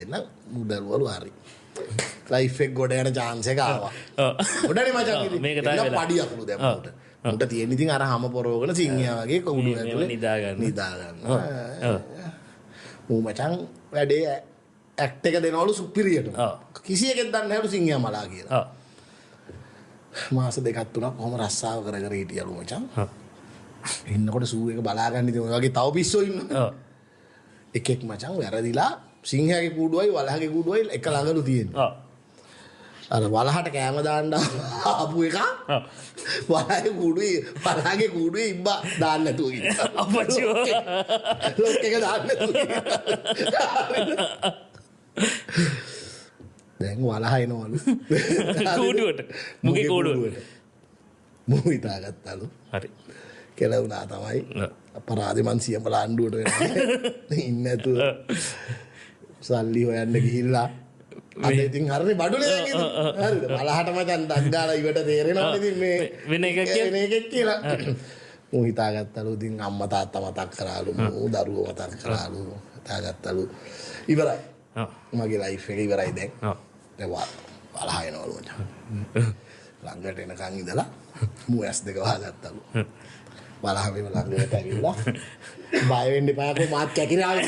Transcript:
එන්න මුදල්වලු හරි. ලයිෆ් එක ගොඩ යන chance එක ආවා. ගොඩනේ මචං ඉතින්. මේක තමයි වෙලා. පඩියක්ලු දැන් උට. උට තියෙන ඉතින් අර හැම පොරවගෙන සිංහයා වගේ කුඩු ඇතුලේ නිදා ගන්න. ඌ මචං වැඩේ ඇක්ට් එක දෙනවලු සුපිරියට. කිසි එකෙක් දන්නේ නැහැලු සිංහයා මලා කියලා. මාස දෙකක් තුනක් කොහොම රස්සාව කර කර හිටියලු මචං. ඉන්නකොට සූ එක බලාගන්න ඉතින් ඔය වගේ තව පිස්සෝ ඉන්නවා. එකෙක් මචං වැරදිලා සිංහයාගේ කූඩුවයි වලහගේ කූඩුවයි එක ළඟලු තියෙනවා. අර වලහට කෑම දාන්න ආපු එක වලහගේ කූඩුවේ ඉබ්බා දාන්න නැතුව ගියා. අපච්චෝ. ලොක් එක දාන්න නැතුව. දැන් වලහ එනවලු. කූඩුවට. මුගේ කූඩුවට. මූ හිතාගත්තලු. හරි. කෙලවුණා තමයි. අපරාධේ මං සියඹලා අඬුවට වෙනවා. ඉන්නේ නැතුව. සල්ලි හොයන්න ගිහිල්ලා අද ඉතින් හරිනේ බඩුනේ දැන් ඉතින් හරිද බලහට මචං ඩක් ගාලා ඉවට තේරෙනවනේ ඉතින් මේ වෙන එකක් කියලා මූ හිතාගත්තලු ඉතින් අම්මා තාත්තා මතක් කරාලු මූ දරුවෝ මතක් කරාලු හිතාගත්තලු ඉවරයි මගේ ලයිෆ් එක ඉවරයි දැන් දැන් බලහ එනවලු මචං ළඟට එනකන් ඉඳලා මූ ඇස් දෙක වහගත්තලු බලහ මේ ළඟට ඇවිල්ලා බය වෙන්න එපා කො මාත් කැකිරාවි